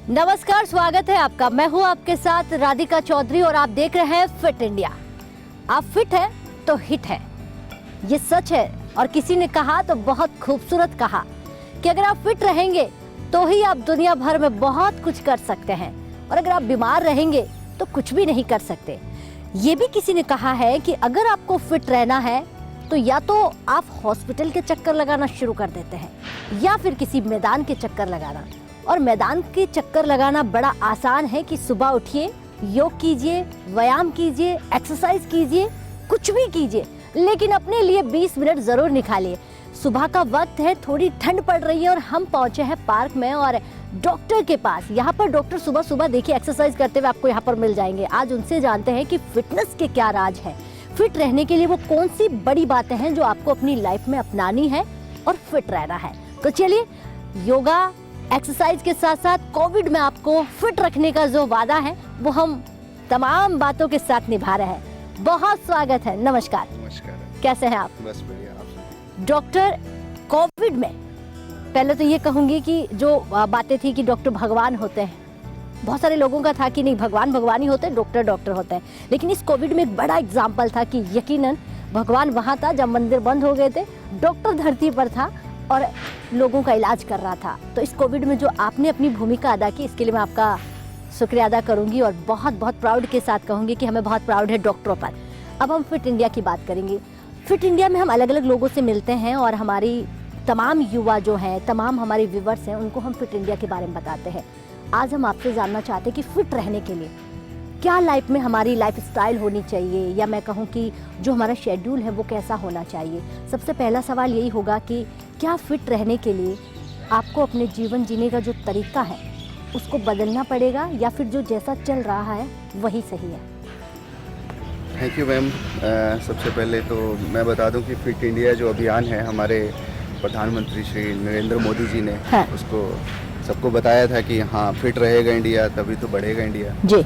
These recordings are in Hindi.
नमस्कार, स्वागत है आपका। मैं हूं आपके साथ राधिका चौधरी और आप देख रहे हैं फिट इंडिया। आप फिट है तो हिट है, ये सच है। और किसी ने कहा तो बहुत खूबसूरत कहा कि अगर आप फिट रहेंगे तो ही आप दुनिया भर में बहुत कुछ कर सकते हैं, और अगर आप बीमार रहेंगे तो कुछ भी नहीं कर सकते। ये भी किसी ने कहा है कि अगर आपको फिट रहना है तो या तो आप हॉस्पिटल के चक्कर लगाना शुरू कर देते हैं या फिर किसी मैदान के चक्कर लगाना। और मैदान के चक्कर लगाना बड़ा आसान है कि सुबह उठिए, योग कीजिए, व्यायाम कीजिए, एक्सरसाइज कीजिए, कुछ भी कीजिए, लेकिन अपने लिए 20 मिनट जरूर निकालिए। सुबह का वक्त है, थोड़ी ठंड पड़ रही है और हम पहुंचे हैं पार्क में और डॉक्टर के पास। यहाँ पर डॉक्टर सुबह सुबह देखिए एक्सरसाइज करते हुए आपको यहाँ पर मिल जाएंगे। आज उनसे जानते हैं कि फिटनेस के क्या राज है, फिट रहने के लिए वो कौन सी बड़ी बातें हैं जो आपको अपनी लाइफ में अपनानी है और फिट रहना है। तो चलिए, योगा एक्सरसाइज के साथ साथ कोविड में आपको फिट रखने का जो वादा है वो हम तमाम बातों के साथ निभा रहे हैं। बहुत स्वागत है। नमस्कार। नमस्कार। कैसे हैं आप? बस बढ़िया। आप डॉक्टर, कोविड में पहले तो ये कहूंगी कि जो बातें थी कि डॉक्टर भगवान होते हैं, बहुत सारे लोगों का था कि नहीं, भगवान भगवान ही होते हैं, डॉक्टर डॉक्टर होते हैं। लेकिन इस कोविड में एक बड़ा एग्जाम्पल था कि यकीनन भगवान वहाँ था जब मंदिर बंद हो गए थे, डॉक्टर धरती पर था और लोगों का इलाज कर रहा था। तो इस कोविड में जो आपने अपनी भूमिका अदा की, इसके लिए मैं आपका शुक्रिया अदा करूंगी और बहुत बहुत प्राउड के साथ कहूंगी कि हमें बहुत प्राउड है डॉक्टरों पर। अब हम फिट इंडिया की बात करेंगे। फिट इंडिया में हम अलग अलग लोगों से मिलते हैं और हमारी तमाम युवा जो हैं, तमाम हमारे व्यूवर्स हैं, उनको हम फिट इंडिया के बारे में बताते हैं। आज हम आपसे जानना चाहते हैं कि फिट रहने के लिए क्या लाइफ में हमारी लाइफ स्टाइल होनी चाहिए, या मैं कहूँ कि जो हमारा शेड्यूल है वो कैसा होना चाहिए। सबसे पहला सवाल यही होगा कि क्या फिट रहने के लिए आपको अपने जीवन जीने का जो तरीका है उसको बदलना पड़ेगा, या फिर जो जैसा चल रहा है वही सही है? Thank you ma'am. सबसे पहले तो मैं बता दूं कि फिट इंडिया जो अभियान है, हमारे प्रधानमंत्री श्री नरेंद्र मोदी जी ने उसको सबको बताया था कि हाँ, फिट रहेगा इंडिया तभी तो बढ़ेगा इंडिया जी।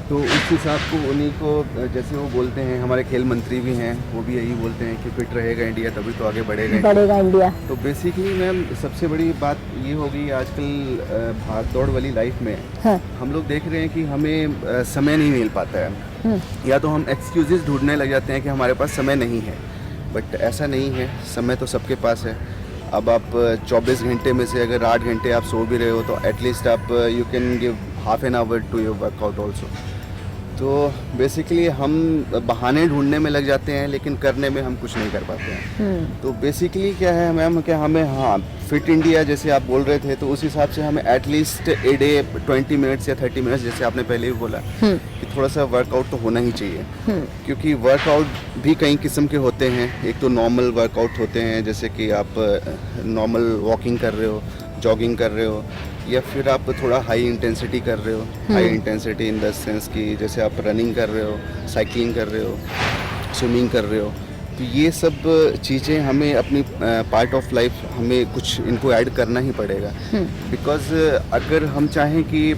तो उस हिसाब को उन्हीं को, जैसे वो बोलते हैं, हमारे खेल मंत्री भी हैं, वो भी यही बोलते हैं कि फिट रहेगा इंडिया तभी तो आगे बढ़ेगा इंडिया। तो बेसिकली मैम सबसे बड़ी बात ये होगी, आजकल भाग दौड़ वाली लाइफ में हम लोग देख रहे हैं कि हमें समय नहीं मिल पाता है, या तो हम एक्सक्यूजेस ढूंढने लग जाते हैं कि हमारे पास समय नहीं है। बट ऐसा नहीं है, समय तो सबके पास है। अब आप 24 घंटे में से अगर 8 घंटे आप सो भी रहे हो तो एटलीस्ट आप you can give half an hour to your workout also. तो बेसिकली हम बहाने ढूंढने में लग जाते हैं लेकिन करने में हम कुछ नहीं कर पाते हैं। तो बेसिकली क्या है मैम, क्या हमें, हाँ, फिट इंडिया जैसे आप बोल रहे थे, तो उस हिसाब से हमें एटलीस्ट ए डे 20 मिनट्स या 30 मिनट्स, जैसे आपने पहले भी बोला कि थोड़ा सा वर्कआउट तो होना ही चाहिए। क्योंकि वर्कआउट भी कई किस्म के होते हैं। एक तो नॉर्मल वर्कआउट होते हैं, जैसे कि आप नॉर्मल वॉकिंग कर रहे हो, जॉगिंग कर रहे हो, या फिर आप थोड़ा हाई इंटेंसिटी कर रहे हो। High intensity in the sense कि जैसे आप रनिंग कर रहे हो, साइकिलिंग कर रहे हो, स्विमिंग कर रहे हो। तो ये सब चीज़ें हमें अपनी पार्ट ऑफ लाइफ, हमें कुछ इनको ऐड करना ही पड़ेगा। बिकॉज़ अगर हम चाहें कि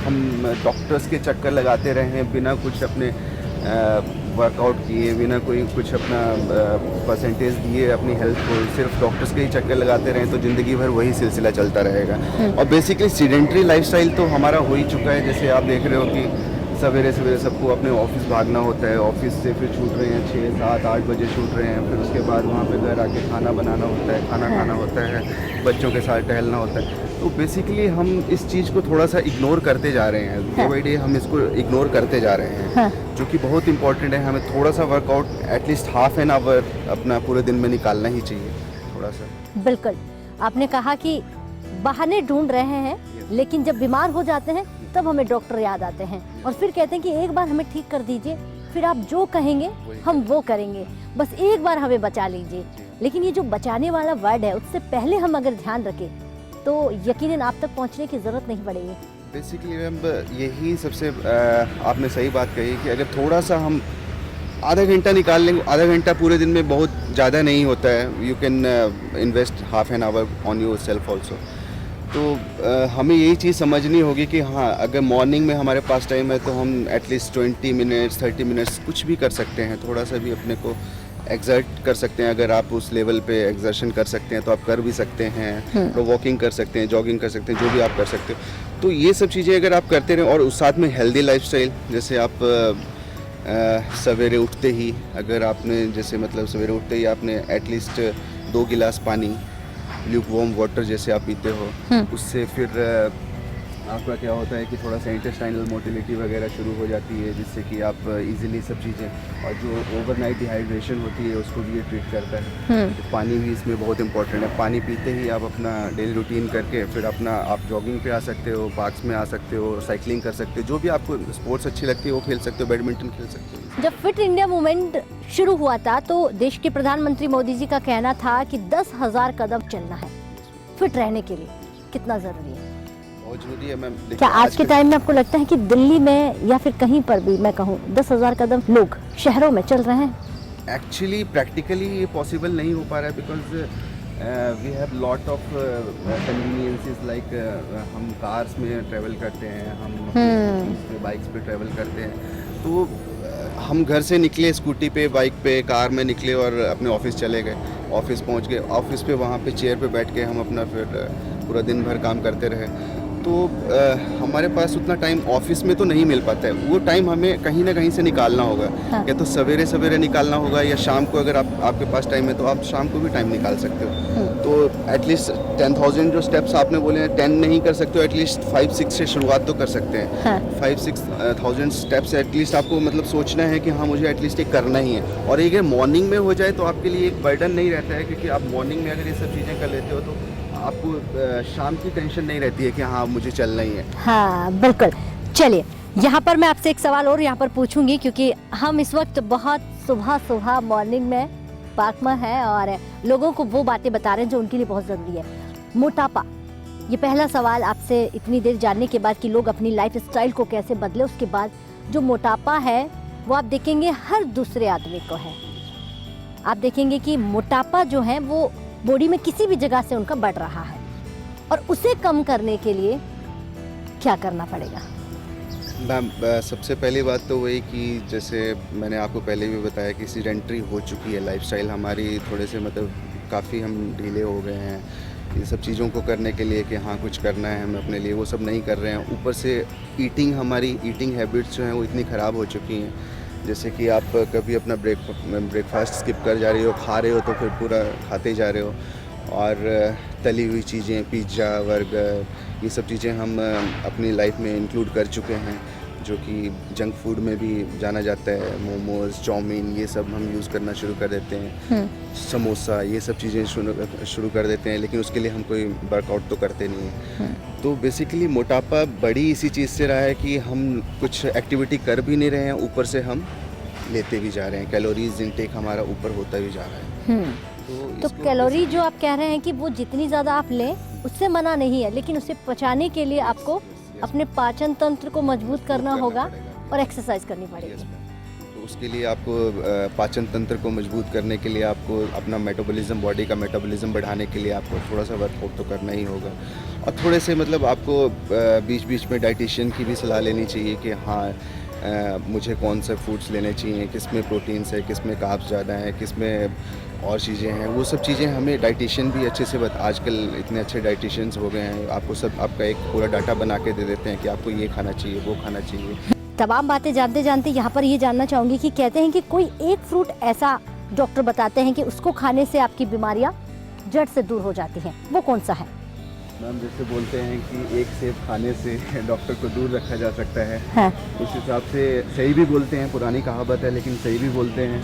हम डॉक्टर्स के चक्कर लगाते रहें बिना कुछ अपने वर्कआउट किए, बिना कोई कुछ अपना परसेंटेज दिए अपनी हेल्थ को, सिर्फ डॉक्टर्स के ही चक्कर लगाते रहें तो ज़िंदगी भर वही सिलसिला चलता रहेगा। और बेसिकली सीडेंट्री लाइफस्टाइल तो हमारा हो ही चुका है। जैसे आप देख रहे हो कि सवेरे सवेरे सबको अपने ऑफिस भागना होता है, ऑफिस से फिर छूट रहे हैं 6, 7, 8 बजे छूट रहे हैं, फिर उसके बाद वहाँ पे घर आके खाना बनाना होता है, खाना खाना होता है, बच्चों के साथ टहलना होता है। तो बेसिकली हम इस चीज़ को थोड़ा सा इग्नोर करते जा रहे हैं, डे बाई डे हम इसको इग्नोर करते जा रहे हैं, जो कि बहुत इंपॉर्टेंट है। हमें थोड़ा सा workout at least half an our अपना पूरे दिन में निकालना ही चाहिए थोड़ा सा। बिल्कुल, आपने कहा कि बहाने ढूंढ रहे हैं, लेकिन जब बीमार हो जाते हैं तब हमें डॉक्टर याद आते हैं और फिर कहते हैं कि एक बार हमें ठीक कर दीजिए, फिर आप जो कहेंगे हम वो करेंगे, बस एक बार हमें बचा लीजिए। लेकिन ये जो बचाने वाला वर्ड है, उससे पहले हम अगर ध्यान रखें तो यकीनन आप तक पहुंचने की ज़रूरत नहीं पड़ेगी। बेसिकली मैम यही सबसे आपने सही बात कही कि अगर थोड़ा सा हम आधा घंटा निकाल लेंगे, आधा घंटा पूरे दिन में बहुत ज़्यादा नहीं होता है। You can invest half an hour on your self also. तो हमें यही चीज़ समझनी होगी कि हाँ, अगर मॉर्निंग में हमारे पास टाइम है तो हम एटलीस्ट 20 मिनट्स 30 मिनट्स कुछ भी कर सकते हैं। थोड़ा सा भी अपने को एग्जर्ट कर सकते हैं। अगर आप उस लेवल पे एग्जर्शन कर सकते हैं तो आप कर भी सकते हैं, तो वॉकिंग कर सकते हैं, जॉगिंग कर सकते हैं, जो भी आप कर सकते हो। तो ये सब चीज़ें अगर आप करते रहें और उस साथ में हेल्दी लाइफस्टाइल, जैसे आप सवेरे उठते ही अगर आपने जैसे मतलब सवेरे उठते ही आपने एटलीस्ट 2 गिलास पानी ल्यूक वार्म वाटर जैसे आप पीते हो, उससे फिर आपका क्या होता है कि थोड़ा सा इंटेस्टाइनल मोटिलिटी वगैरह शुरू हो जाती है, जिससे कि आप इजीली सब चीज़ें, और जो ओवरनाइट डिहाइड्रेशन होती है उसको भी ये ट्रीट करता है। तो पानी भी इसमें बहुत इंपॉर्टेंट है। पानी पीते ही आप अपना डेली रूटीन करके फिर अपना आप जॉगिंग पे आ सकते हो, पार्क्स में आ सकते हो, साइकिलिंग कर सकते हो, जो भी आपको स्पोर्ट्स अच्छी लगती है वो खेल सकते हो, बैडमिंटन खेल सकते हो। जब फिट इंडिया मूवमेंट शुरू हुआ था तो देश के प्रधानमंत्री मोदी जी का कहना था कि 10,000 कदम चलना है फिट रहने के लिए। कितना जरूरी है? बहुत जरूरी है मैम। क्या आज के टाइम में आपको लगता है कि दिल्ली में या फिर कहीं पर भी मैं कहूँ 10,000 कदम लोग शहरों में चल रहे हैं? एक्चुअली प्रैक्टिकली ये पॉसिबल नहीं हो पा रहा है, because we have lot of conveniences, like हम कार्स में ट्रैवल करते हैं, हम बाइक्स पे ट्रैवल करते हैं। तो हम घर से निकले स्कूटी पे, बाइक पे, कार में निकले और अपने ऑफिस चले गए, ऑफिस पहुंच गए, ऑफिस पे वहाँ पे चेयर पे बैठ के हम अपना फिर पूरा दिन भर काम करते रहे। तो हमारे पास उतना टाइम ऑफिस में तो नहीं मिल पाता है, वो टाइम हमें कहीं ना कहीं से निकालना होगा। हाँ। या तो सवेरे सवेरे निकालना होगा, या शाम को अगर आपके पास टाइम है तो आप शाम को भी टाइम निकाल सकते हो। तो एटलीस्ट 10,000 जो स्टेप्स आपने बोले हैं, 10 नहीं कर सकते हो, एटलीस्ट 5-6 से शुरुआत तो कर सकते हैं। हाँ। 5-6,000 स्टेप्स एटलीस्ट आपको मतलब सोचना है कि हाँ मुझे एटलीस्ट ये करना ही है। और ये मॉर्निंग में हो जाए तो आपके लिए एक बर्डन नहीं रहता है, क्योंकि आप मॉर्निंग में अगर ये सब चीज़ें कर लेते हो तो आपको शाम की टेंशन नहीं रहती है कि हाँ मुझे चलना ही है। हाँ बिल्कुल। चलिए, यहाँ पर मैं आपसे एक सवाल और यहाँ पर पूछूंगी, क्योंकि हम इस वक्त बहुत सुबह मॉर्निंग में पार्क में है और लोगों को वो बातें बता रहे हैं जो उनके लिए बहुत ज़रूरी है। मोटापा, ये पहला सवाल आपसे इतनी देर जानने के बाद कि लोग अपनी लाइफ स्टाइल को कैसे बदले। उसके बाद जो मोटापा है वो आप देखेंगे हर दूसरे आदमी को है। आप देखेंगे कि मोटापा जो है वो बॉडी में किसी भी जगह से उनका बढ़ रहा है, और उसे कम करने के लिए क्या करना पड़ेगा? मैम सबसे पहली बात तो वही कि जैसे मैंने आपको पहले भी बताया कि सीडेंट्री हो चुकी है लाइफस्टाइल हमारी, थोड़े से मतलब काफ़ी हम ढीले हो गए हैं ये सब चीज़ों को करने के लिए कि हाँ कुछ करना है हमें अपने लिए, वो सब नहीं कर रहे हैं। ऊपर से हमारी ईटिंग हैबिट्स जो हैं वो इतनी ख़राब हो चुकी हैं, जैसे कि आप कभी अपना ब्रेकफास्ट स्किप कर जा रहे हो, खा रहे हो तो फिर पूरा खाते जा रहे हो, और तली हुई चीज़ें, पिज़्ज़ा, बर्गर, ये सब चीज़ें हम अपनी लाइफ में इंक्लूड कर चुके हैं, जो कि जंक फूड में भी जाना जाता है। मोमोज़, चाउमीन, ये सब हम यूज़ करना शुरू कर देते हैं, समोसा, ये सब चीज़ें शुरू कर देते हैं, लेकिन उसके लिए हम कोई वर्कआउट तो करते नहीं हैं। तो बेसिकली मोटापा बड़ी इसी चीज़ से रहा है कि हम कुछ एक्टिविटी कर भी नहीं रहे हैं, ऊपर से हम लेते भी जा रहे हैं, कैलोरीज इंटेक हमारा ऊपर होता भी जा रहा है। तो कैलोरी जो आप कह रहे हैं कि वो जितनी ज़्यादा आप लें उससे मना नहीं है, लेकिन उसे पचाने के लिए आपको अपने पाचन तंत्र को मजबूत करना होगा और एक्सरसाइज करनी पड़ेगी। तो उसके लिए आपको पाचन तंत्र को मजबूत करने के लिए आपको अपना मेटाबॉलिज्म, बॉडी का मेटाबॉलिज्म बढ़ाने के लिए आपको थोड़ा सा वर्कआउट तो करना ही होगा, और थोड़े से मतलब आपको बीच बीच में डाइटिशियन की भी सलाह लेनी चाहिए कि हाँ मुझे कौन से फूड्स लेने चाहिए, किस में प्रोटीन्स है, किस में कार्ब्स ज़्यादा हैं, किस में और चीज़ें हैं, वो सब चीज़ें हमें डाइटिशियन भी अच्छे से आजकल इतने अच्छे डाइटिशियंस हो गए हैं, आपको सब आपका एक पूरा डाटा बना के दे देते हैं कि आपको ये खाना चाहिए, वो खाना चाहिए। तमाम बातें जानते जानते यहाँ पर ये जानना चाहूँगी कि कहते हैं कि कोई एक फ्रूट ऐसा डॉक्टर बताते हैं कि उसको खाने से आपकी बीमारियाँ जड़ से दूर हो जाती हैं, वो कौन सा है? मैम जैसे बोलते हैं कि एक सेब खाने से डॉक्टर को दूर रखा जा सकता है, हाँ। उस हिसाब से सही भी बोलते हैं, पुरानी कहावत है लेकिन सही भी बोलते हैं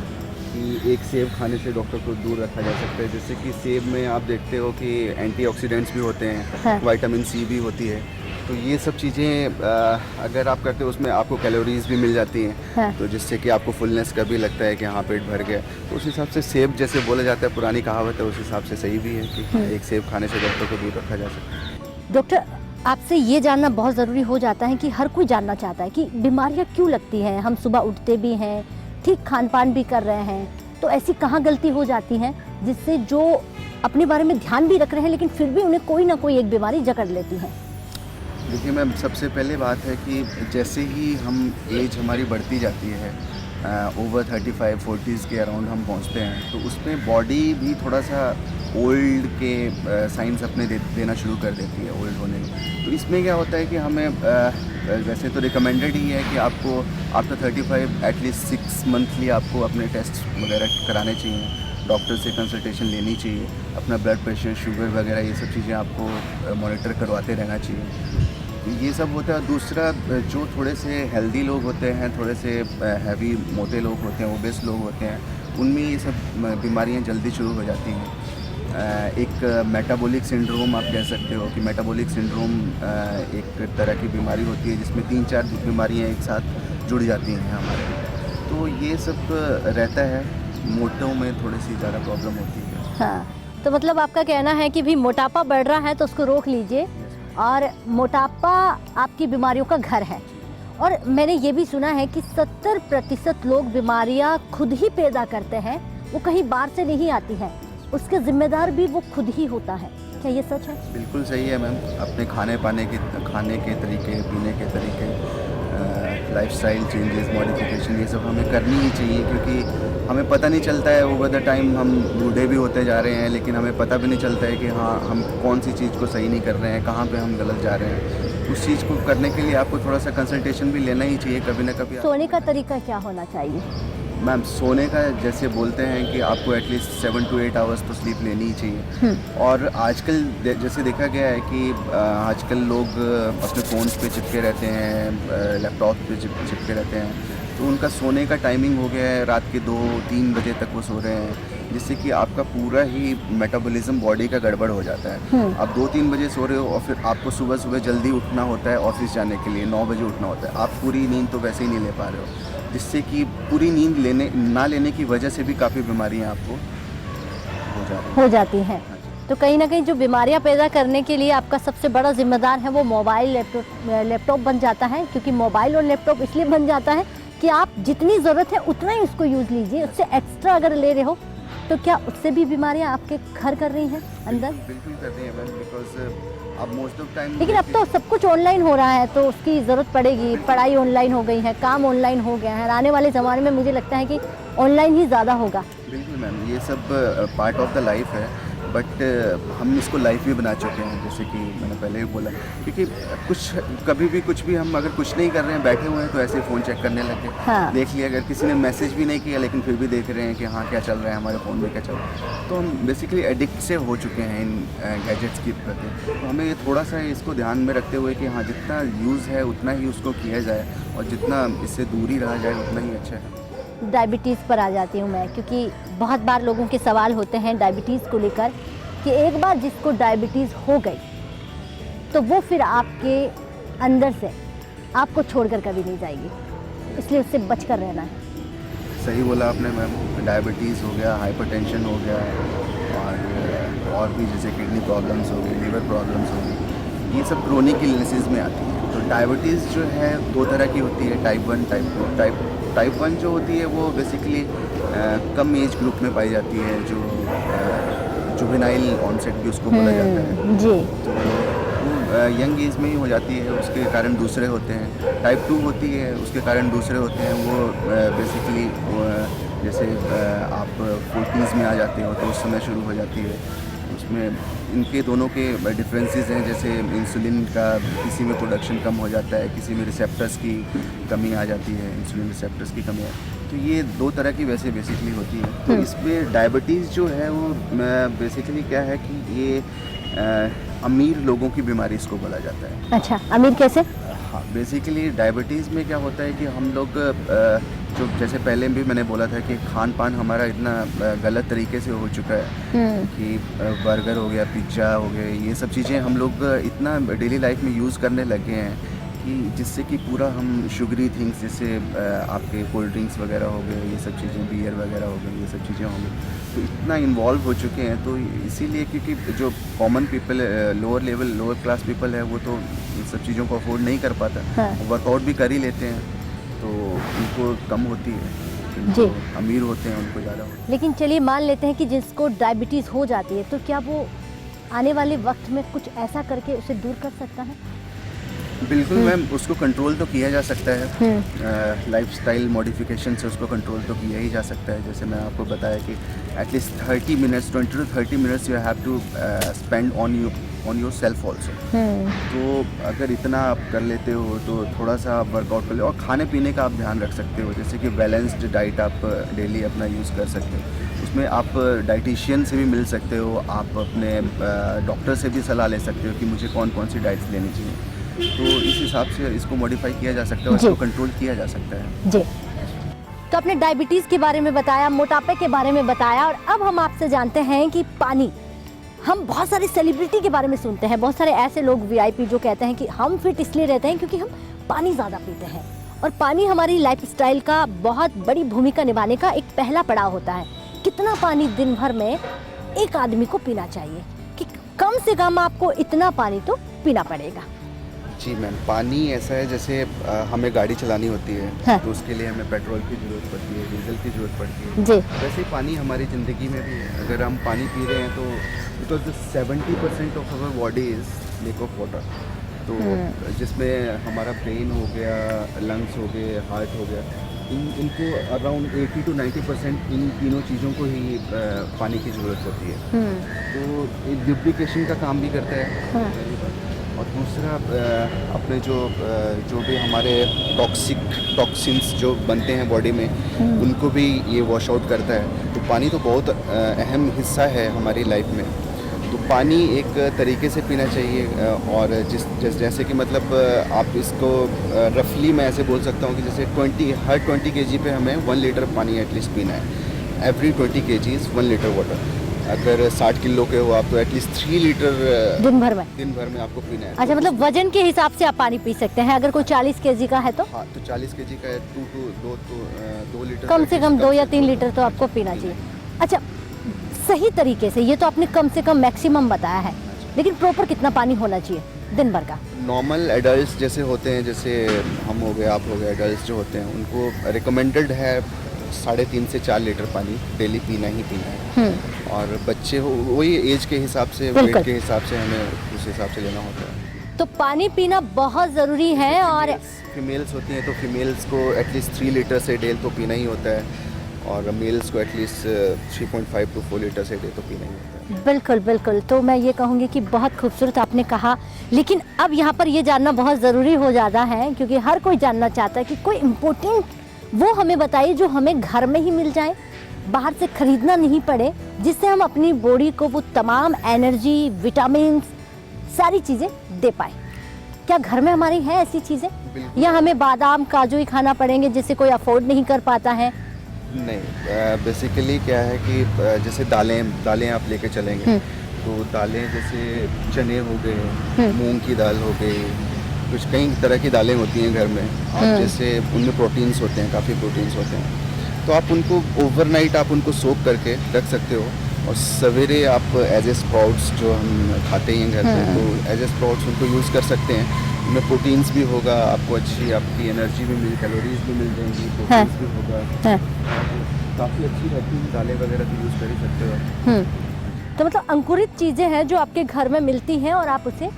कि एक सेब खाने से डॉक्टर को दूर रखा जा सकता है। जैसे कि सेब में आप देखते हो कि एंटीऑक्सीडेंट्स भी होते हैं, हाँ। विटामिन सी भी होती है, तो ये सब चीज़ें अगर आप करते हो उसमें आपको कैलोरीज भी मिल जाती हैं, हाँ। तो जिससे कि आपको फुलनेस का भी लगता है कि हाँ पेट भर गया, तो उस हिसाब से सेब जैसे बोला जाता है, पुरानी कहावत है, उस हिसाब से सही भी है कि एक सेब खाने से डॉक्टर को दूर रखा जा सकता है। डॉक्टर, आपसे ये जानना बहुत ज़रूरी हो जाता है कि हर कोई जानना चाहता है कि बीमारियां क्यों लगती हैं। हम सुबह उठते भी हैं, ठीक खान पान भी कर रहे हैं, तो ऐसी कहाँ गलती हो जाती है जिससे जो अपने बारे में ध्यान भी रख रहे हैं लेकिन फिर भी उन्हें कोई ना कोई एक बीमारी जकड़ लेती है? देखिए मैम, सबसे पहले बात है कि जैसे ही हम एज हमारी बढ़ती जाती है ओवर 35-40s के अराउंड हम पहुंचते हैं, तो उसमें बॉडी भी थोड़ा सा ओल्ड के साइंस अपने देना शुरू कर देती है, ओल्ड होने में। तो इसमें क्या होता है कि हमें वैसे तो रिकमेंडेड ही है कि आपको आफ्टर 35 एटलीस्ट 6 मंथली आपको अपने टेस्ट वगैरह कराने चाहिए, डॉक्टर से कंसल्टेशन लेनी चाहिए, अपना ब्लड प्रेशर, शुगर वगैरह ये सब चीज़ें आपको मॉनिटर करवाते रहना चाहिए। ये सब होता है। दूसरा, जो थोड़े से हेल्दी लोग होते हैं, थोड़े से हैवी मोटे लोग होते हैं, ओबेस लोग होते हैं, उनमें ये सब बीमारियां जल्दी शुरू हो जाती हैं। एक मेटाबॉलिक सिंड्रोम आप कह सकते हो कि मेटाबॉलिक सिंड्रोम एक तरह की बीमारी होती है जिसमें 3-4 बीमारियां एक साथ जुड़ जाती हैं हमारे। तो ये सब रहता है, मोटों में थोड़ी सी ज़्यादा प्रॉब्लम होती है। हाँ, तो मतलब आपका कहना है कि भी मोटापा बढ़ रहा है तो उसको रोक लीजिए, और मोटापा आपकी बीमारियों का घर है। और मैंने ये भी सुना है कि 70% लोग बीमारियां खुद ही पैदा करते हैं, वो कहीं बाहर से नहीं आती हैं, उसके जिम्मेदार भी वो खुद ही होता है। क्या ये सच है? बिल्कुल सही है मैम। अपने खाने के तरीके, पीने के तरीके, लाइफस्टाइल चेंजेस, मॉडिफिकेशन, ये सब हमें करनी ही चाहिए, क्योंकि हमें पता नहीं चलता है, ओवर द टाइम हम बूढ़े भी होते जा रहे हैं, लेकिन हमें पता भी नहीं चलता है कि हाँ हम कौन सी चीज़ को सही नहीं कर रहे हैं, कहाँ पे हम गलत जा रहे हैं। उस चीज़ को करने के लिए आपको थोड़ा सा कंसल्टेशन भी लेना ही चाहिए कभी ना कभी। सोने का तरीका क्या होना चाहिए? मैम, सोने का जैसे बोलते हैं कि आपको एटलीस्ट 7 to 8 आवर्स तो स्लीप लेनी ही चाहिए। और आजकल जैसे देखा गया है कि आजकल लोग अपने फ़ोन्स पे चिपके रहते हैं, लैपटॉप पे चिपके रहते हैं, तो उनका सोने का टाइमिंग हो गया है रात के 2-3 बजे तक वो सो रहे हैं, जिससे कि आपका पूरा ही मेटाबॉलिज्म बॉडी का गड़बड़ हो जाता है। आप 2-3 बजे सो रहे हो और फिर आपको सुबह सुबह जल्दी उठना होता है ऑफिस जाने के लिए, 9 बजे उठना होता है। आप पूरी नींद तो वैसे ही नहीं ले पा रहे हो, जिससे कि पूरी नींद ना लेने की वजह से भी काफ़ी बीमारियां आपको हो जाती हैं। तो कहीं ना कहीं जो बीमारियां पैदा करने के लिए आपका सबसे बड़ा जिम्मेदार है वो मोबाइल, लैपटॉप बन जाता है। क्योंकि मोबाइल और लैपटॉप इसलिए बन जाता है कि आप जितनी ज़रूरत है उतना ही उसको यूज़ लीजिए, उससे एक्स्ट्रा अगर ले रहे हो तो क्या उससे भी बीमारियां आपके घर कर रही हैं अंदर? बिल्कुल कर रही हैं मैम, बिकॉज अब मोस्ट ऑफ टाइम, लेकिन अब तो सब कुछ ऑनलाइन हो रहा है तो उसकी ज़रूरत पड़ेगी। पढ़ाई ऑनलाइन हो गई है, काम ऑनलाइन हो गया है, आने वाले ज़माने में मुझे लगता है कि ऑनलाइन ही ज़्यादा होगा। बिल्कुल मैम, ये सब पार्ट ऑफ द लाइफ है, बट हम इसको लाइफ भी बना चुके हैं, जैसे कि मैंने पहले भी बोला। क्योंकि कभी भी कुछ भी हम अगर कुछ नहीं कर रहे हैं, बैठे हुए हैं, तो ऐसे फ़ोन चेक करने लग गए। हाँ। देख लिया, अगर किसी ने मैसेज भी नहीं किया लेकिन फिर भी देख रहे हैं कि हाँ क्या चल रहा है, हमारे फ़ोन में क्या चल रहा है। तो हम बेसिकली एडिक्ट से हो चुके हैं इन गैजेट्स की प्रति। तो हमें ये थोड़ा सा इसको ध्यान में रखते हुए कि हाँ जितना यूज़ है उतना ही उसको किया जाए, और जितना इससे दूरी रहा जाए उतना ही अच्छा है। डायबिटीज़ पर आ जाती हूँ मैं, क्योंकि बहुत बार लोगों के सवाल होते हैं डायबिटीज़ को लेकर कि एक बार जिसको डायबिटीज़ हो गई तो वो फिर आपके अंदर से आपको छोड़कर कभी नहीं जाएगी, इसलिए उससे बचकर रहना है। सही बोला आपने मैम। डायबिटीज़ हो गया, हाइपरटेंशन हो गया, और भी जैसे किडनी प्रॉब्लम्स हो गई, लीवर प्रॉब्लम्स हो गई, ये सब क्रोनिक इलनेसेस में आती है। तो डायबिटीज़ जो है 2 तरह की होती है, टाइप 1, टाइप 2। टाइप 1 जो होती है वो बेसिकली कम एज ग्रुप में पाई जाती है, जो जुवेनाइल ऑनसेट भी उसको बोला जाता है जी। तो वो यंग एज में ही हो जाती है, उसके कारण दूसरे होते हैं। टाइप 2 होती है, उसके कारण दूसरे होते हैं। वो बेसिकली जैसे आप 40s में आ जाते हो तो उस समय शुरू हो जाती है। उसमें इनके दोनों के डिफरेंसेस हैं, जैसे इंसुलिन का किसी में प्रोडक्शन कम हो जाता है, किसी में रिसेप्टर्स की कमी आ जाती है, इंसुलिन रिसेप्टर्स की कमी है। तो ये 2 तरह की वैसे बेसिकली होती है। तो इसमें डायबिटीज़ जो है वो बेसिकली क्या है कि ये अमीर लोगों की बीमारी इसको बोला जाता है। अच्छा, अमीर कैसे? हाँ, बेसिकली डायबिटीज़ में क्या होता है कि हम लोग जो जैसे पहले भी मैंने बोला था कि खान पान हमारा इतना गलत तरीके से हो चुका है कि बर्गर हो गया, पिज्ज़ा हो गया, ये सब चीज़ें हम लोग इतना डेली लाइफ में यूज़ करने लगे हैं कि जिससे कि पूरा हम शुगरी थिंग्स, जैसे आपके कोल्ड ड्रिंक्स वगैरह हो गए, ये सब चीज़ें, बियर वगैरह हो गई, ये सब चीज़ें हो गई, तो इतना इन्वॉल्व हो चुके हैं। तो इसीलिए क्योंकि जो common people, lower class people है, वो तो इन सब चीज़ों को अफोर्ड नहीं कर पाता। हाँ। वर्कआउट भी कर ही लेते हैं तो उनको कम होती है, जी। अमीर होते हैं उनको ज़्यादा होती है। लेकिन चलिए मान लेते हैं कि जिसको डायबिटीज़ हो जाती है तो क्या वो आने वाले वक्त में कुछ ऐसा करके उसे दूर कर सकता है? बिल्कुल मैम, उसको कंट्रोल तो किया जा सकता है। लाइफस्टाइल मॉडिफिकेशन से उसको कंट्रोल तो किया ही जा सकता है। जैसे मैं आपको बताया कि at least 30 minutes 20 to 30 minutes you have to spend on your self also. तो अगर इतना आप कर लेते हो तो थोड़ा सा आप वर्कआउट कर लो, और खाने पीने का आप ध्यान रख सकते हो। जैसे कि बैलेंस्ड डाइट आप डेली अपना यूज़ कर सकते हो। उसमें आप डाइटिशियन से भी मिल सकते हो, आप अपने डॉक्टर से भी सलाह ले सकते हो कि मुझे कौन कौन सी डाइट्स लेनी चाहिए। तो इस हिसाब से इसको मॉडिफाई किया जा सकता है और इसको कंट्रोल किया जा सकता है जी। तो आपने डायबिटीज़ के बारे में बताया, मोटापे के बारे में बताया, और अब हम आपसे जानते हैं कि पानी। हम बहुत सारे सेलिब्रिटी के बारे में सुनते हैं, बहुत सारे ऐसे लोग वीआईपी जो कहते हैं कि हम फिट इसलिए रहते हैं क्योंकि हम पानी ज़्यादा पीते हैं। और पानी हमारी लाइफस्टाइल का बहुत बड़ी भूमिका निभाने का एक पहला पड़ाव होता है। कितना पानी दिन भर में एक आदमी को पीना चाहिए, कि कम से कम आपको इतना पानी तो पीना पड़ेगा? जी मैम, पानी ऐसा है जैसे हमें गाड़ी चलानी होती है। हाँ। तो उसके लिए हमें पेट्रोल की ज़रूरत पड़ती है, डीजल की ज़रूरत पड़ती है। जी। वैसे ही पानी हमारी ज़िंदगी में भी है। अगर हम पानी पी रहे हैं तो because 70% of our body is lake of water. तो जिसमें हमारा ब्रेन हो गया, लंग्स हो गए, हार्ट हो गया, इनको अराउंड 80 to 90% इन तीनों चीज़ों को ही पानी की ज़रूरत होती है। तो एक ल्यूब्रिकेशन का काम भी करता है। और दूसरा अपने जो भी हमारे टॉक्सिन्स जो बनते हैं बॉडी में, उनको भी ये वॉश आउट करता है। तो पानी तो बहुत अहम हिस्सा है हमारी लाइफ में। तो पानी एक तरीके से पीना चाहिए। और जैसे कि मतलब आप इसको रफली मैं ऐसे बोल सकता हूँ कि जैसे हर 20 kg पे हमें 1 लीटर पानी एटलीस्ट पीना है। Every 20 kg 1 litre water. अगर 60 किलो के हो आप तो एटलीस्ट 3 लीटर दिन भर में आपको पीना है। अच्छा, मतलब वजन के हिसाब से आप पानी पी सकते हैं। अगर कोई 40 kg का है तो हाँ, तो 40 kg का है 2 लीटर, कम से कम 2 या 3 लीटर तो आपको पीना चाहिए। अच्छा, सही तरीके से, ये तो आपने कम से कम मैक्सिमम बताया है, लेकिन प्रॉपर कितना पानी होना चाहिए दिन भर का? नॉर्मल एडल्ट जैसे होते हैं, जैसे हम हो गए, आप हो गए, एडल्ट जो होते हैं उनको रिकमेंडेड है 3.5 से 4 लीटर पानी डेली पीना ही पीना है। और बच्चे हो वही एज के हिसाब से, वेट के हिसाब से हमें उस हिसाब से लेना होता है। तो पानी पीना बहुत ज़रूरी है। और फीमेल्स होती हैं तो फीमेल्स को एटलीस्ट 3 लीटर से डेल तो पीना ही होता है, और मेल्स को एटलीस्ट 3.5 to 4 लीटर से डे तो पीना ही होता है। बिल्कुल बिल्कुल। तो मैं ये कहूँगी कि बहुत खूबसूरत आपने कहा, लेकिन अब यहाँ पर ये जानना बहुत ज़रूरी हो जाता है, क्योंकि हर कोई जानना चाहता है कि कोई इम्पोर्टेंट वो हमें बताइए जो हमें घर में ही मिल जाए, बाहर से खरीदना नहीं पड़े, जिससे हम अपनी बॉडी को वो तमाम एनर्जी, विटामिन, सारी चीज़ें दे पाए। क्या घर में हमारी है ऐसी चीज़ें, या हमें बादाम काजू ही खाना पड़ेंगे जिससे कोई अफोर्ड नहीं कर पाता है? नहीं, बेसिकली क्या है कि जैसे दालें आप लेके चलेंगे तो दालें जैसे चने हो गए, मूंग की दाल हो गई, कुछ कई तरह की दालें होती हैं घर में। और जैसे उनमें प्रोटीन्स होते हैं, काफ़ी प्रोटीन्स होते हैं। तो आप उनको ओवरनाइट आप उनको सोक करके रख सकते हो, और सवेरे आप एज ए स्प्राउट्स जो हम खाते हैं घर पे, तो एज ए स्प्राउट्स उनको यूज़ कर सकते हैं। उनमें प्रोटीन्स भी होगा, आपको अच्छी आपकी एनर्जी भी मिल, कैलोरीज भी मिल जाएंगी, प्रोटीन्स भी होगा। काफ़ी अच्छी रहती है दालें वगैरह तो यूज़ कर ही सकते हो। तो मतलब अंकुरित चीज़ें हैं जो आपके घर में मिलती हैं, और आप उसे,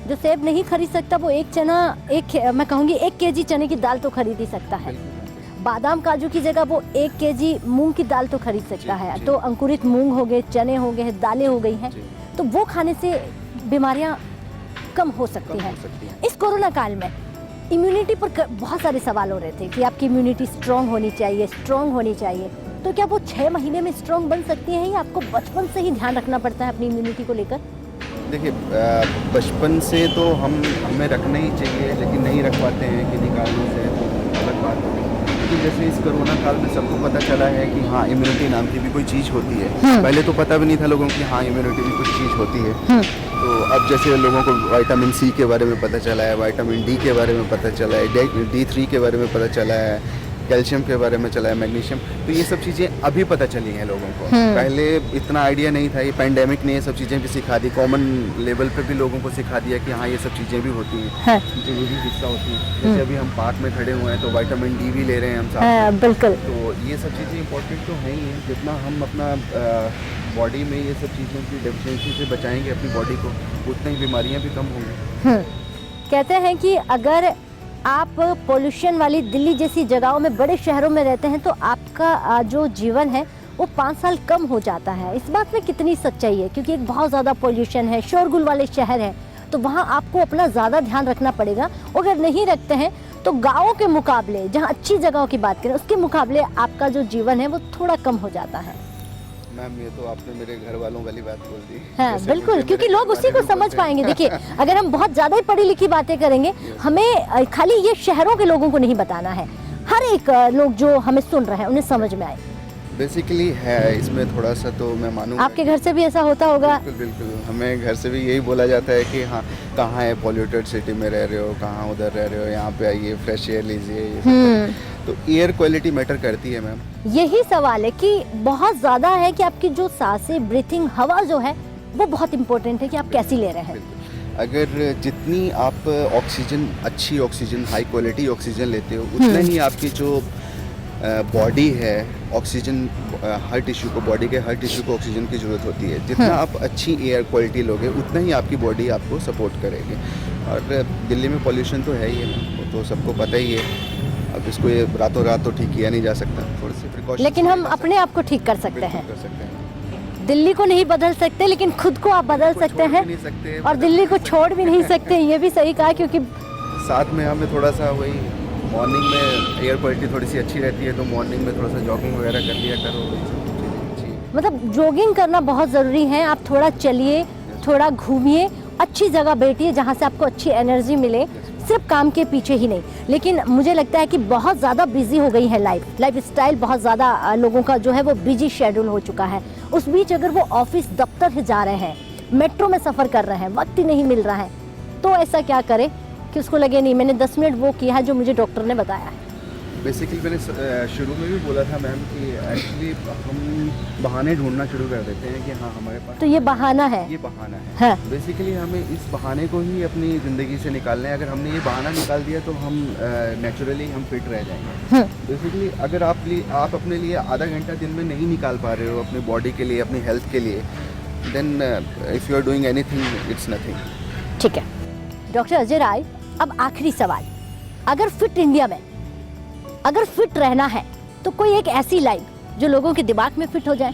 जो सेब नहीं खरीद सकता वो मैं कहूँगी 1 kg चने की दाल तो खरीद ही सकता है। बादाम काजू की जगह वो 1 kg मूंग की दाल तो खरीद सकता है। तो अंकुरित मूंग हो गए, चने हो गए, दालें हो गई हैं, तो वो खाने से बीमारियां कम हो सकती हैं। इस कोरोना काल में इम्यूनिटी पर बहुत सारे सवाल हो रहे थे कि आपकी इम्यूनिटी स्ट्रांग होनी चाहिए। तो क्या वो 6 महीने में स्ट्रांग बन सकती है, या आपको बचपन से ही ध्यान रखना पड़ता है अपनी इम्यूनिटी को लेकर? देखिए, बचपन से तो हमें रखना ही चाहिए, लेकिन नहीं रख पाते हैं किन्हीं कारणों से, अलग बात है। लेकिन जैसे इस कोरोना काल में सबको पता चला है कि हाँ, इम्यूनिटी नाम की भी कोई चीज़ होती है। पहले तो पता भी नहीं था लोगों की हाँ, इम्यूनिटी भी कुछ चीज़ होती है। तो अब जैसे लोगों को विटामिन सी के बारे में पता चला है, विटामिन डी के बारे में पता चला है, D3 के बारे में पता चला है, कैल्शियम के बारे में चला है, मैग्नीशियम, तो ये सब चीज़ें अभी पता चली हैं लोगों को। पहले इतना आइडिया नहीं था। ये पैंडेमिक ने ये सब चीज़ें भी सिखा दी, कॉमन लेवल पे भी लोगों को सिखा दिया कि हाँ, ये सब चीज़ें भी होती हैं, जरूरी हिस्सा होती हैं। जैसे अभी हम पार्क में खड़े हुए हैं तो विटामिन डी भी ले रहे हैं हम साथ। बिल्कुल। तो ये सब चीज़ें इंपॉर्टेंट तो हैं ही हैं। जितना हम अपना बॉडी में ये सब चीज़ों की डेफिशिएंसी से बचाएंगे अपनी बॉडी को, उतना ही बीमारियाँ भी कम होंगी। कहते हैं कि अगर आप पोल्यूशन वाली दिल्ली जैसी जगहों में, बड़े शहरों में रहते हैं तो आपका जो जीवन है वो 5 साल कम हो जाता है। इस बात में कितनी सच्चाई है? क्योंकि एक बहुत ज़्यादा पोल्यूशन है, शोरगुल वाले शहर है, तो वहाँ आपको अपना ज़्यादा ध्यान रखना पड़ेगा। अगर नहीं रखते हैं तो गाँवों के मुकाबले, जहाँ अच्छी जगहों की बात करें, उसके मुकाबले आपका जो जीवन है वो थोड़ा कम हो जाता है। मैम ये तो आपने मेरे घर वालों वाली बात बोल दी। हाँ जैसे बिल्कुल, मुझे क्योंकि मेरे लोग घर उसी वाले को भी समझ बोलते हैं। पाएंगे। देखिए, अगर हम बहुत ज्यादा ही पढ़ी लिखी बातें करेंगे, हमें खाली ये शहरों के लोगों को नहीं बताना है, हर एक लोग जो हमें सुन रहे हैं उन्हें समझ में आए। बेसिकली है इसमें थोड़ा सा, तो मैं मानूंगा। आपके घर से भी ऐसा होता होगा? बिल्कुल बिल्कुल, हमें घर से भी यही बोला जाता है कि हाँ कहाँ है पॉल्यूटेड सिटी में रह रहे हो, कहाँ उधर रह रहे हो, यहाँ पे आइए, फ्रेश एयर लीजिए, ये सब। तो एयर क्वालिटी मैटर करती है मैम। यही सवाल है कि बहुत ज्यादा है कि आपकी जो सांसें, ब्रीथिंग, हवा जो है वो बहुत इंपॉर्टेंट है कि आप कैसी ले रहे हैं। अगर जितनी आप ऑक्सीजन, अच्छी ऑक्सीजन, हाई क्वालिटी ऑक्सीजन लेते हो, उतना ही आपकी जो बॉडी है, ऑक्सीजन हर टिश्यू को, बॉडी के हर टिश्यू को ऑक्सीजन की ज़रूरत होती है। जितना आप अच्छी एयर क्वालिटी लोगे उतना ही आपकी बॉडी आपको सपोर्ट करेगी। और दिल्ली में पॉल्यूशन तो है ही है, वो तो सबको पता ही है। अब इसको ये रातों रात तो ठीक किया नहीं जा सकता, थोड़े से प्रिकॉशन, लेकिन हम अपने आप को ठीक कर सकते हैं। कर सकते हैं। दिल्ली को नहीं बदल सकते, लेकिन खुद को आप बदल सकते हैं, और दिल्ली को छोड़ भी नहीं सकते। ये भी सही कहा, क्योंकि साथ में हमें थोड़ा सा वही मॉर्निंग में एयर क्वालिटी थोड़ी सी अच्छी रहती है, तो मॉर्निंग में थोड़ा सा जॉगिंग वगैरह कर लिया करो, वही सब चीज़ें अच्छी है। मतलब जॉगिंग करना बहुत ज़रूरी है। आप थोड़ा चलिए, थोड़ा घूमिए, अच्छी जगह बैठिए जहाँ से आपको अच्छी एनर्जी मिले, सिर्फ काम के पीछे ही नहीं। लेकिन मुझे लगता है कि बहुत ज़्यादा बिजी हो गई है लाइफ स्टाइल, बहुत ज़्यादा लोगों का जो है वो बिजी शेड्यूल हो चुका है। उस बीच अगर वो ऑफिस दफ्तर जा रहे हैं, मेट्रो में सफ़र कर रहे हैं, वक्त ही नहीं मिल रहा है, तो ऐसा क्या करे कि उसको लगे नहीं मैंने 10 मिनट वो किया है जो मुझे डॉक्टर ने बताया है। बेसिकली मैंने शुरू में भी बोला था मैम कि एक्चुअली हम बहाने ढूंढना शुरू कर देते हैं कि हाँ हमारे पास, तो ये बहाना है, ये बहाना है। हाँ। बेसिकली हमें इस बहाने को ही अपनी ज़िंदगी से निकालना है। अगर हमने ये बहाना निकाल दिया तो हम नेचुरली हम फिट रह जाएंगे। बेसिकली अगर आप अपने लिए आधा घंटा दिन में नहीं निकाल पा रहे हो अपनी बॉडी के लिए, अपनी हेल्थ के लिए, then if you are doing anything it's nothing. ठीक है डॉक्टर अजय राय, अब आखिरी सवाल, अगर फिट इंडिया में अगर फिट रहना है तो कोई एक ऐसी लाइफ जो लोगों के दिमाग में फिट हो जाए?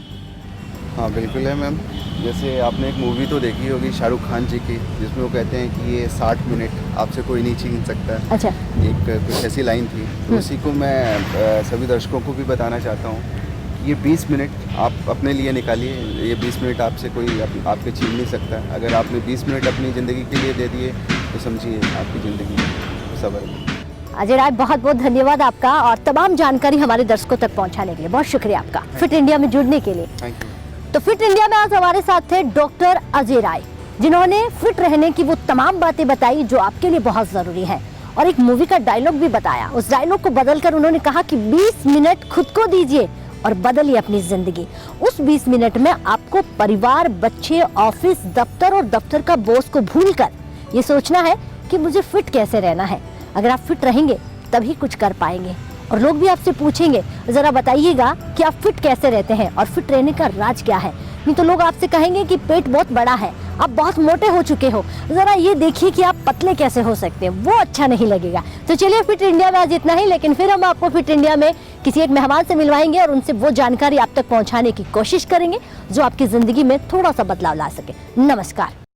हाँ बिल्कुल है मैम। जैसे आपने एक मूवी तो देखी होगी शाहरुख खान जी की, जिसमें वो कहते हैं कि ये 60 मिनट आपसे कोई नहीं छीन सकता। अच्छा। एक कुछ ऐसी लाइन थी, तो उसी को मैं सभी दर्शकों को भी बताना चाहता हूँ। ये 20 मिनट आप अपने लिए निकालिए, ये 20 मिनट आपसे कोई आपके छीन नहीं सकता। अगर आपने 20 मिनट अपनी ज़िंदगी के लिए दे दिए तो समझिए आपकी ज़िंदगी सफल। अजय राय, बहुत बहुत धन्यवाद आपका, और तमाम जानकारी हमारे दर्शकों तक पहुंचाने के लिए बहुत शुक्रिया आपका, फिट इंडिया में जुड़ने के लिए। Thank you. तो फिट इंडिया में आज हमारे साथ थे डॉक्टर अजय राय, जिन्होंने फिट रहने की वो तमाम बातें बताई जो आपके लिए बहुत जरूरी है, और एक मूवी का डायलॉग भी बताया। उस डायलॉग को बदलकर उन्होंने कहा कि 20 मिनट खुद को दीजिए और बदलिए अपनी जिंदगी। उस 20 मिनट में आपको परिवार, बच्चे, ऑफिस, दफ्तर और दफ्तर का बॉस को भूलकर ये सोचना है कि मुझे फिट कैसे रहना है। अगर आप फिट रहेंगे तभी कुछ कर पाएंगे, और लोग भी आपसे पूछेंगे जरा बताइएगा कि आप फिट कैसे रहते हैं और फिट रहने का राज क्या है। नहीं तो लोग आपसे कहेंगे कि पेट बहुत बड़ा है, आप बहुत मोटे हो चुके हो, जरा ये देखिए कि आप पतले कैसे हो सकते हैं, वो अच्छा नहीं लगेगा। तो चलिए, फिट इंडिया में आज इतना ही, लेकिन फिर हम आपको फिट इंडिया में किसी एक मेहमान से मिलवाएंगे और उनसे वो जानकारी आप तक पहुंचाने की कोशिश करेंगे जो आपकी जिंदगी में थोड़ा सा बदलाव ला सके। नमस्कार।